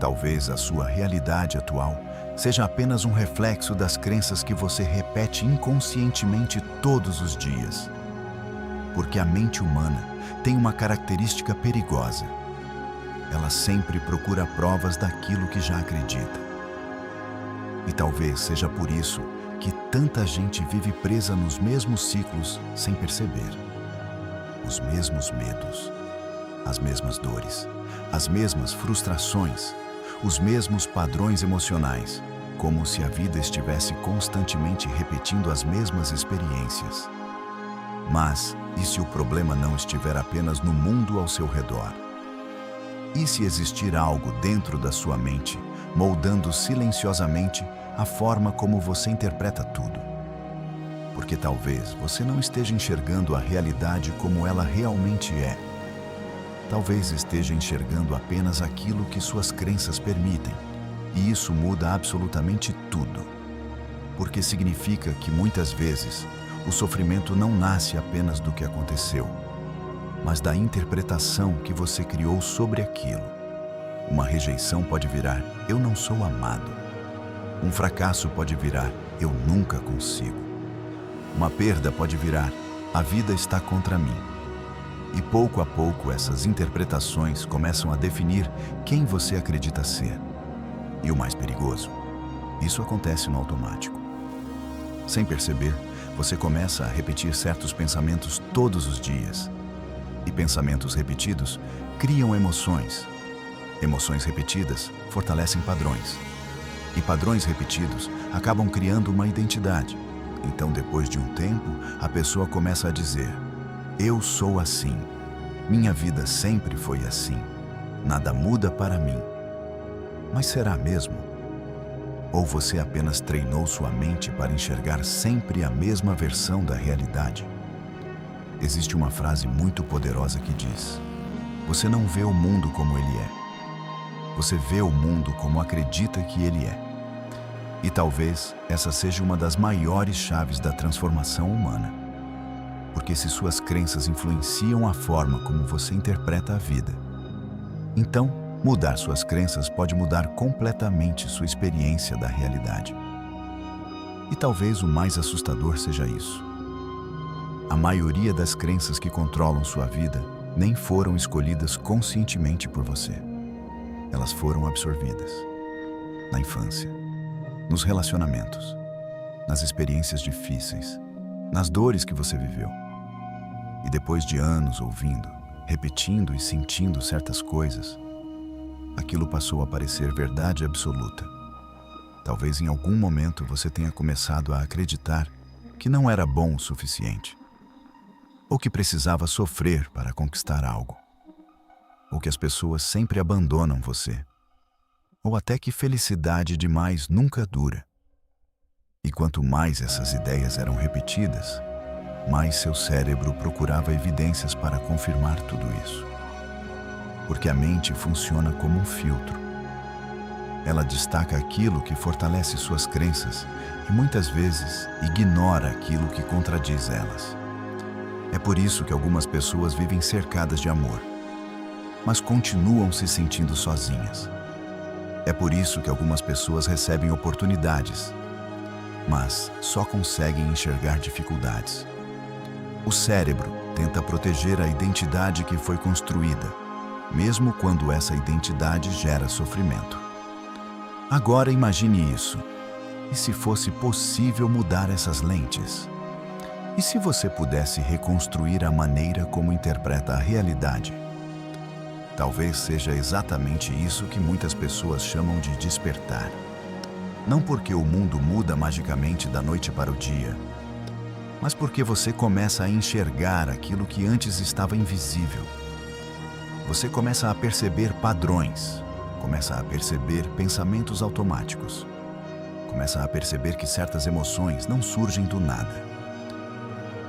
Talvez a sua realidade atual seja apenas um reflexo das crenças que você repete inconscientemente todos os dias. Porque a mente humana tem uma característica perigosa. Ela sempre procura provas daquilo que já acredita. E talvez seja por isso que tanta gente vive presa nos mesmos ciclos sem perceber. Os mesmos medos, as mesmas dores, as mesmas frustrações, os mesmos padrões emocionais, como se a vida estivesse constantemente repetindo as mesmas experiências. Mas, e se o problema não estiver apenas no mundo ao seu redor? E se existir algo dentro da sua mente, moldando silenciosamente a forma como você interpreta tudo? Porque talvez você não esteja enxergando a realidade como ela realmente é. Talvez esteja enxergando apenas aquilo que suas crenças permitem. E isso muda absolutamente tudo. Porque significa que muitas vezes o sofrimento não nasce apenas do que aconteceu, mas da interpretação que você criou sobre aquilo. Uma rejeição pode virar "eu não sou amado". Um fracasso pode virar "eu nunca consigo". Uma perda pode virar "a vida está contra mim". E pouco a pouco essas interpretações começam a definir quem você acredita ser. E o mais perigoso, isso acontece no automático. Sem perceber, você começa a repetir certos pensamentos todos os dias. E pensamentos repetidos criam emoções. Emoções repetidas fortalecem padrões. E padrões repetidos acabam criando uma identidade. Então, depois de um tempo, a pessoa começa a dizer: "Eu sou assim. Minha vida sempre foi assim. Nada muda para mim". Mas será mesmo? Ou você apenas treinou sua mente para enxergar sempre a mesma versão da realidade? Existe uma frase muito poderosa que diz: "Você não vê o mundo como ele é. Você vê o mundo como acredita que ele é". E talvez essa seja uma das maiores chaves da transformação humana. Porque se suas crenças influenciam a forma como você interpreta a vida, então mudar suas crenças pode mudar completamente sua experiência da realidade. E talvez o mais assustador seja isso. A maioria das crenças que controlam sua vida nem foram escolhidas conscientemente por você. Elas foram absorvidas na infância, nos relacionamentos, nas experiências difíceis, nas dores que você viveu. E depois de anos ouvindo, repetindo e sentindo certas coisas, aquilo passou a parecer verdade absoluta. Talvez em algum momento você tenha começado a acreditar que não era bom o suficiente, ou que precisava sofrer para conquistar algo, ou que as pessoas sempre abandonam você, ou até que felicidade demais nunca dura. E quanto mais essas ideias eram repetidas, mais seu cérebro procurava evidências para confirmar tudo isso. Porque a mente funciona como um filtro. Ela destaca aquilo que fortalece suas crenças e muitas vezes ignora aquilo que contradiz elas. É por isso que algumas pessoas vivem cercadas de amor, mas continuam se sentindo sozinhas. É por isso que algumas pessoas recebem oportunidades, mas só conseguem enxergar dificuldades. O cérebro tenta proteger a identidade que foi construída, mesmo quando essa identidade gera sofrimento. Agora imagine isso. E se fosse possível mudar essas lentes? E se você pudesse reconstruir a maneira como interpreta a realidade? Talvez seja exatamente isso que muitas pessoas chamam de despertar. Não porque o mundo muda magicamente da noite para o dia, mas porque você começa a enxergar aquilo que antes estava invisível. Você começa a perceber padrões, começa a perceber pensamentos automáticos, começa a perceber que certas emoções não surgem do nada.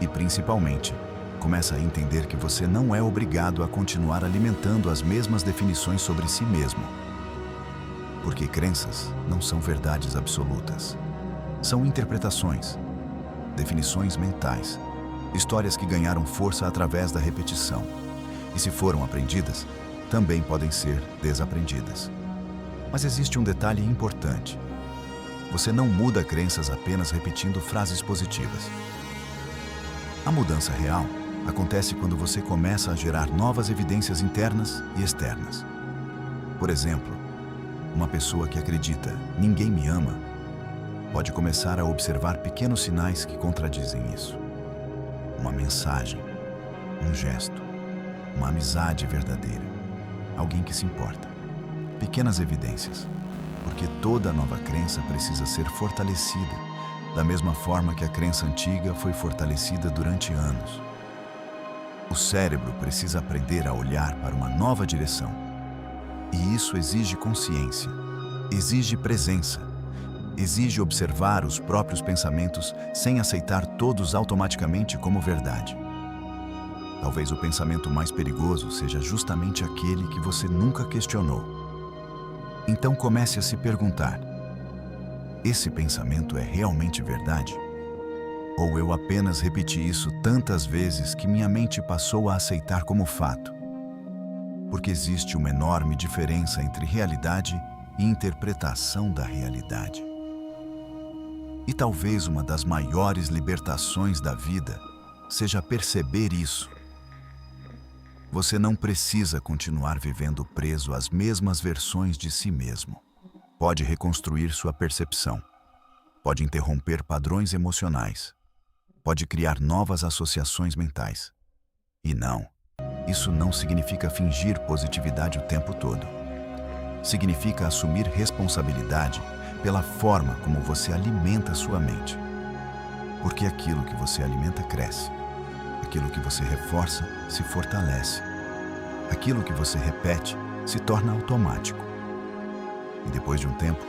E principalmente, começa a entender que você não é obrigado a continuar alimentando as mesmas definições sobre si mesmo. Porque crenças não são verdades absolutas. São interpretações, definições mentais, histórias que ganharam força através da repetição. E se foram aprendidas, também podem ser desaprendidas. Mas existe um detalhe importante. Você não muda crenças apenas repetindo frases positivas. A mudança real acontece quando você começa a gerar novas evidências internas e externas. Por exemplo, uma pessoa que acredita "ninguém me ama" pode começar a observar pequenos sinais que contradizem isso. Uma mensagem, um gesto, uma amizade verdadeira, alguém que se importa. Pequenas evidências, porque toda nova crença precisa ser fortalecida, da mesma forma que a crença antiga foi fortalecida durante anos. O cérebro precisa aprender a olhar para uma nova direção. E isso exige consciência, exige presença, exige observar os próprios pensamentos sem aceitar todos automaticamente como verdade. Talvez o pensamento mais perigoso seja justamente aquele que você nunca questionou. Então comece a se perguntar: esse pensamento é realmente verdade? Ou eu apenas repeti isso tantas vezes que minha mente passou a aceitar como fato? Porque existe uma enorme diferença entre realidade e interpretação da realidade. E talvez uma das maiores libertações da vida seja perceber isso. Você não precisa continuar vivendo preso às mesmas versões de si mesmo. Pode reconstruir sua percepção. Pode interromper padrões emocionais. Pode criar novas associações mentais. E não, isso não significa fingir positividade o tempo todo. Significa assumir responsabilidade pela forma como você alimenta sua mente. Porque aquilo que você alimenta cresce. Aquilo que você reforça se fortalece. Aquilo que você repete se torna automático. E depois de um tempo,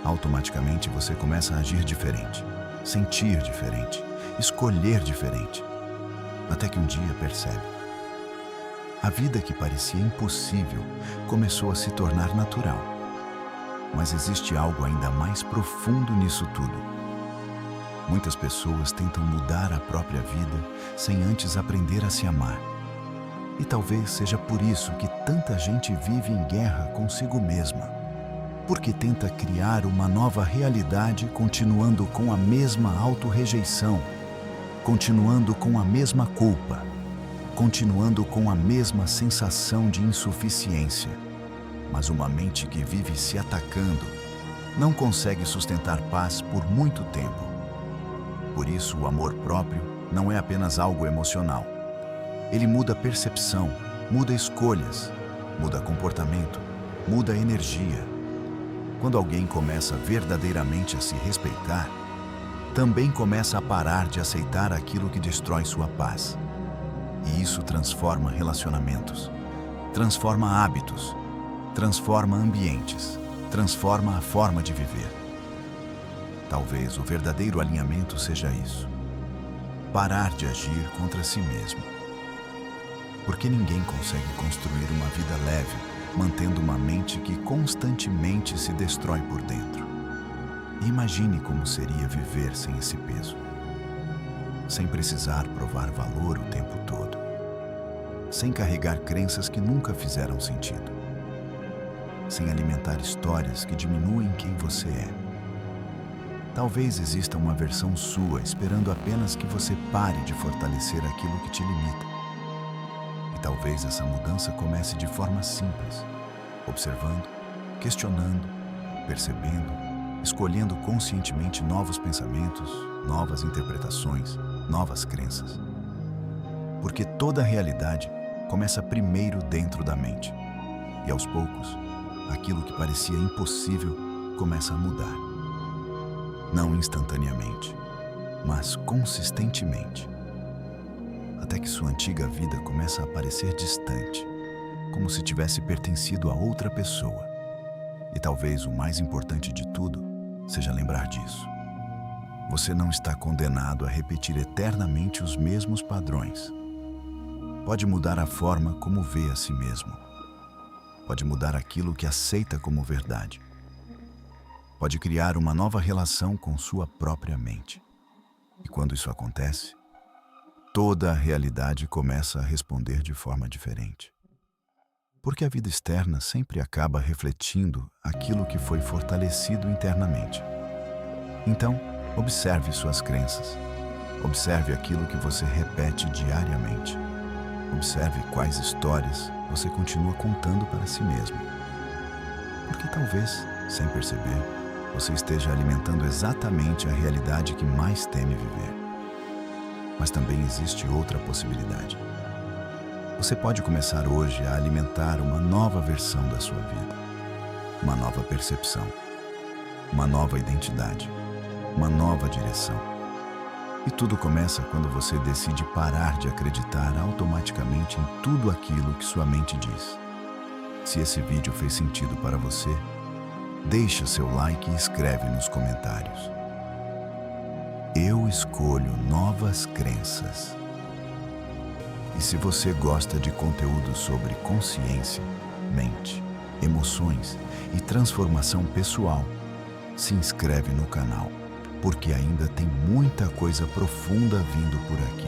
automaticamente você começa a agir diferente, sentir diferente, escolher diferente. Até que um dia percebe: a vida que parecia impossível começou a se tornar natural. Mas existe algo ainda mais profundo nisso tudo. Muitas pessoas tentam mudar a própria vida sem antes aprender a se amar. E talvez seja por isso que tanta gente vive em guerra consigo mesma. Porque tenta criar uma nova realidade continuando com a mesma autorrejeição, continuando com a mesma culpa, continuando com a mesma sensação de insuficiência. Mas uma mente que vive se atacando não consegue sustentar paz por muito tempo. Por isso, o amor próprio não é apenas algo emocional. Ele muda a percepção, muda escolhas, muda comportamento, muda energia. Quando alguém começa verdadeiramente a se respeitar, também começa a parar de aceitar aquilo que destrói sua paz. E isso transforma relacionamentos, transforma hábitos, transforma ambientes, transforma a forma de viver. Talvez o verdadeiro alinhamento seja isso: parar de agir contra si mesmo. Porque ninguém consegue construir uma vida leve mantendo uma mente que constantemente se destrói por dentro. Imagine como seria viver sem esse peso, sem precisar provar valor o tempo todo, sem carregar crenças que nunca fizeram sentido, sem alimentar histórias que diminuem quem você é. Talvez exista uma versão sua esperando apenas que você pare de fortalecer aquilo que te limita. E talvez essa mudança comece de forma simples, observando, questionando, percebendo, escolhendo conscientemente novos pensamentos, novas interpretações, novas crenças. Porque toda a realidade começa primeiro dentro da mente. E aos poucos, aquilo que parecia impossível começa a mudar. Não instantaneamente, mas consistentemente. Até que sua antiga vida começa a parecer distante, como se tivesse pertencido a outra pessoa. E talvez o mais importante de tudo seja lembrar disso. Você não está condenado a repetir eternamente os mesmos padrões. Pode mudar a forma como vê a si mesmo. Pode mudar aquilo que aceita como verdade. Pode criar uma nova relação com sua própria mente. E quando isso acontece, toda a realidade começa a responder de forma diferente. porque a vida externa sempre acaba refletindo aquilo que foi fortalecido internamente. Então, observe suas crenças. Observe aquilo que você repete diariamente. Observe quais histórias você continua contando para si mesmo. Porque talvez, sem perceber, você esteja alimentando exatamente a realidade que mais teme viver. Mas também existe outra possibilidade. Você pode começar hoje a alimentar uma nova versão da sua vida, uma nova percepção, uma nova identidade, uma nova direção. E tudo começa quando você decide parar de acreditar automaticamente em tudo aquilo que sua mente diz. Se esse vídeo fez sentido para você, deixa seu like e escreve nos comentários. Eu escolho novas crenças. E se você gosta de conteúdo sobre consciência, mente, emoções e transformação pessoal, se inscreve no canal, porque ainda tem muita coisa profunda vindo por aqui.